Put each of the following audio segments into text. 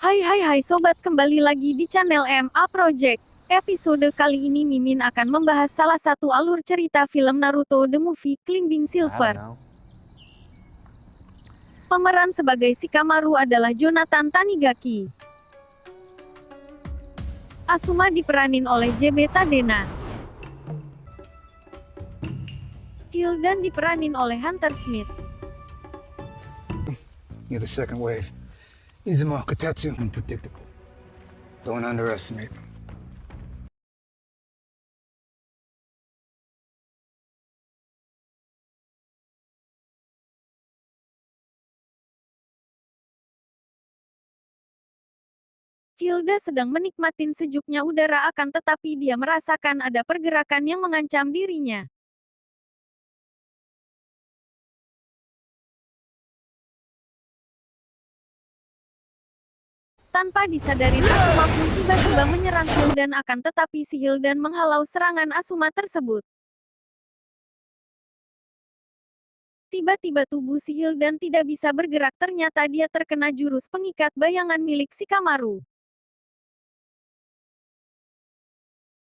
Hai sobat, kembali lagi di channel MA Project. Episode kali ini Mimin akan membahas salah satu alur cerita film Naruto The Movie, Climbing Silver. Pemeran sebagai Shikamaru adalah Jonathan Tanigaki. Asuma diperanin oleh JB Tadena. Hildan diperanin oleh Hunter Smith. You're the second wave. Izumo Kotetsu, unpredictable. Don't underestimate them. Hilda sedang menikmatin sejuknya udara akan tetapi dia merasakan ada pergerakan yang mengancam dirinya. Tanpa disadari Asuma pun tiba-tiba menyerang Hildan akan tetapi si Hildan menghalau serangan Asuma tersebut. Tiba-tiba tubuh si Hildan tidak bisa bergerak, ternyata dia terkena jurus pengikat bayangan milik Shikamaru.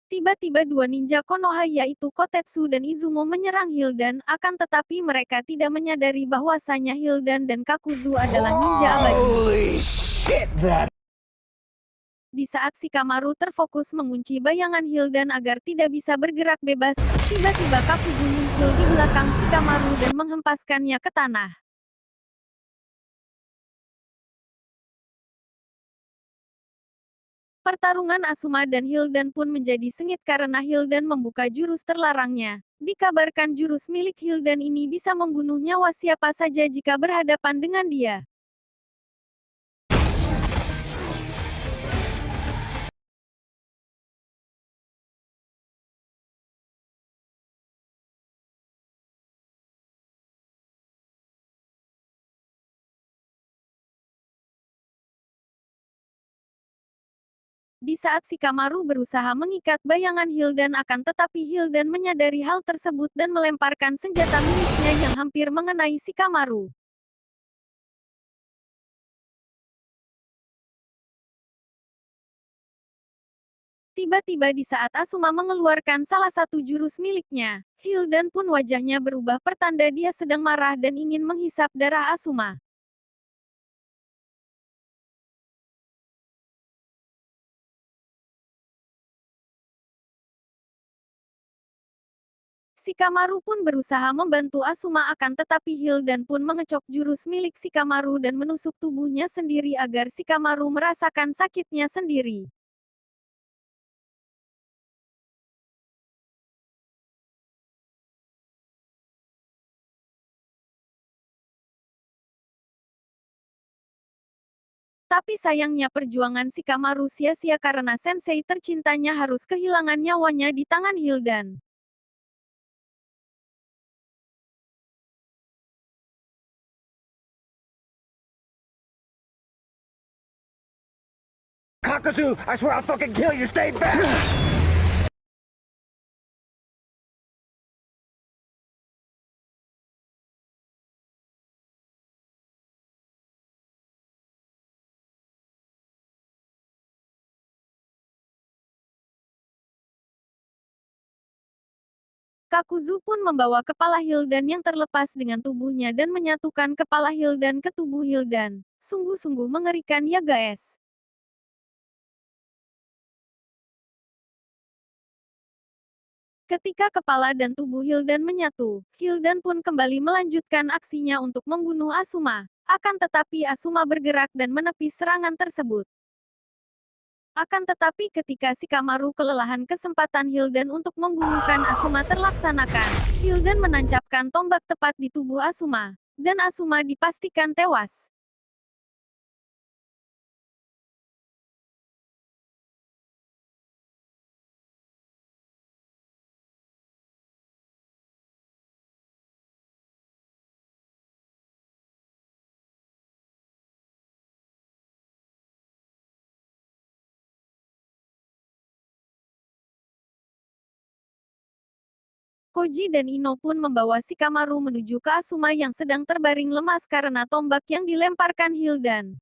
Tiba-tiba dua ninja Konoha yaitu Kotetsu dan Izumo menyerang Hildan, akan tetapi mereka tidak menyadari bahwasanya Hildan dan Kakuzu adalah ninja abadi. Holy shit, that... Di saat Shikamaru terfokus mengunci bayangan Hildan agar tidak bisa bergerak bebas, tiba-tiba Kakuzu muncul di belakang Shikamaru dan menghempaskannya ke tanah. Pertarungan Asuma dan Hildan pun menjadi sengit karena Hildan membuka jurus terlarangnya. Dikabarkan jurus milik Hildan ini bisa membunuh nyawa siapa saja jika berhadapan dengan dia. Di saat Shikamaru berusaha mengikat bayangan Hildan akan tetapi Hildan menyadari hal tersebut dan melemparkan senjata miliknya yang hampir mengenai Shikamaru. Tiba-tiba di saat Asuma mengeluarkan salah satu jurus miliknya, Hildan pun wajahnya berubah pertanda dia sedang marah dan ingin menghisap darah Asuma. Shikamaru pun berusaha membantu Asuma akan tetapi Hildan pun mengecok jurus milik Shikamaru dan menusuk tubuhnya sendiri agar Shikamaru merasakan sakitnya sendiri. Tapi sayangnya perjuangan Shikamaru sia-sia karena sensei tercintanya harus kehilangan nyawanya di tangan Hildan. Kakazu, I swear I'll fucking kill you, stay back! Kakuzu pun membawa kepala Hildan yang terlepas dengan tubuhnya dan menyatukan kepala Hildan ke tubuh Hildan. Sungguh-sungguh mengerikan ya guys. Ketika kepala dan tubuh Hildan menyatu, Hildan pun kembali melanjutkan aksinya untuk membunuh Asuma. Akan tetapi Asuma bergerak dan menepis serangan tersebut. Akan tetapi ketika Shikamaru kelelahan, kesempatan Hildan untuk membunuhkan Asuma terlaksanakan. Hildan menancapkan tombak tepat di tubuh Asuma, dan Asuma dipastikan tewas. Koji dan Ino pun membawa Shikamaru menuju ke Asuma yang sedang terbaring lemas karena tombak yang dilemparkan Hildan.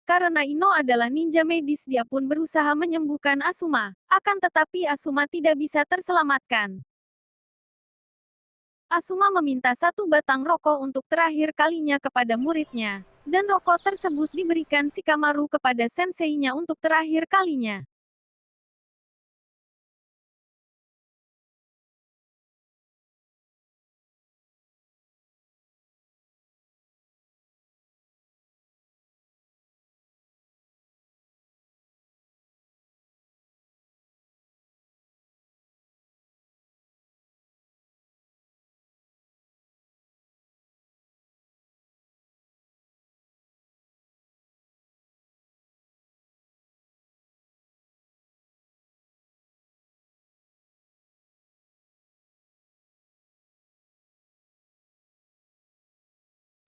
Karena Ino adalah ninja medis, dia pun berusaha menyembuhkan Asuma. Akan tetapi Asuma tidak bisa terselamatkan. Asuma meminta satu batang rokok untuk terakhir kalinya kepada muridnya. Dan rokok tersebut diberikan Shikamaru kepada senseinya untuk terakhir kalinya.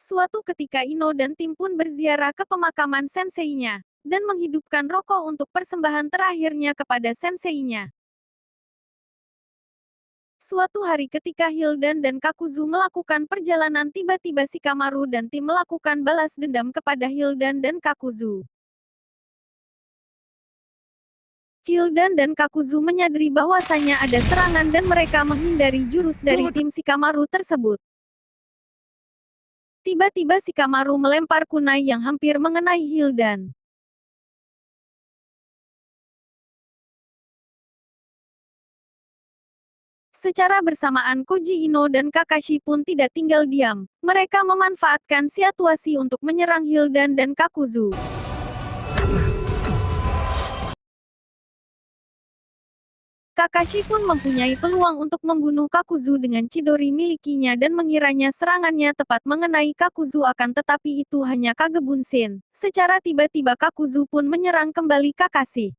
Suatu ketika Ino dan tim pun berziarah ke pemakaman senseinya, dan menghidupkan rokok untuk persembahan terakhirnya kepada senseinya. Suatu hari ketika Hildan dan Kakuzu melakukan perjalanan, tiba-tiba Shikamaru dan tim melakukan balas dendam kepada Hildan dan Kakuzu. Hildan dan Kakuzu menyadari bahwasanya ada serangan dan mereka menghindari jurus dari tim Shikamaru tersebut. Tiba-tiba Shikamaru melempar kunai yang hampir mengenai Hildan. Secara bersamaan Koji Ino dan Kakashi pun tidak tinggal diam. Mereka memanfaatkan situasi untuk menyerang Hildan dan Kakuzu. Kakashi pun mempunyai peluang untuk membunuh Kakuzu dengan Chidori milikinya dan mengiranya serangannya tepat mengenai Kakuzu, akan tetapi itu hanya Kagebunshin. Secara tiba-tiba Kakuzu pun menyerang kembali Kakashi.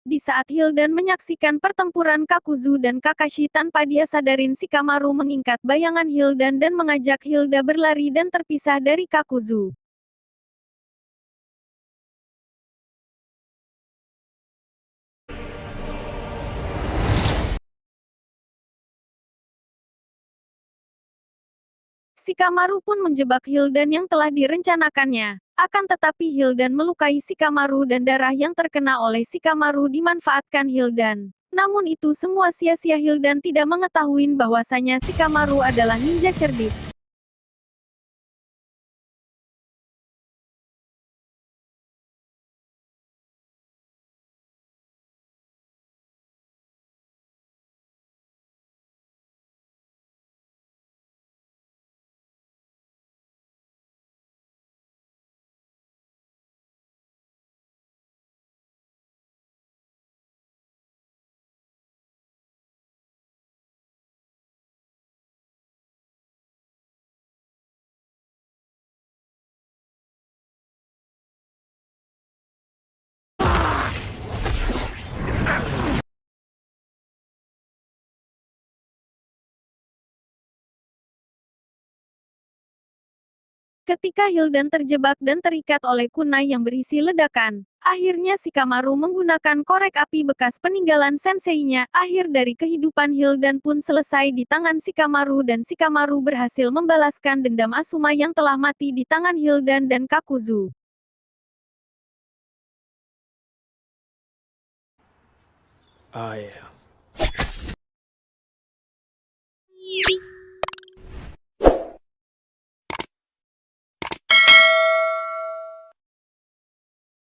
Di saat Hildan menyaksikan pertempuran Kakuzu dan Kakashi, tanpa dia sadarin Shikamaru mengingkat bayangan Hildan dan mengajak Hilda berlari dan terpisah dari Kakuzu. Shikamaru pun menjebak Hildan yang telah direncanakannya. Akan tetapi Hildan melukai Shikamaru dan darah yang terkena oleh Shikamaru dimanfaatkan Hildan. Namun itu semua sia-sia, Hildan tidak mengetahui bahwasanya Shikamaru adalah ninja cerdik. Ketika Hildan terjebak dan terikat oleh kunai yang berisi ledakan, akhirnya Shikamaru menggunakan korek api bekas peninggalan senseinya. Akhir dari kehidupan Hildan pun selesai di tangan Shikamaru dan Shikamaru berhasil membalaskan dendam Asuma yang telah mati di tangan Hildan dan Kakuzu. Ah, yeah.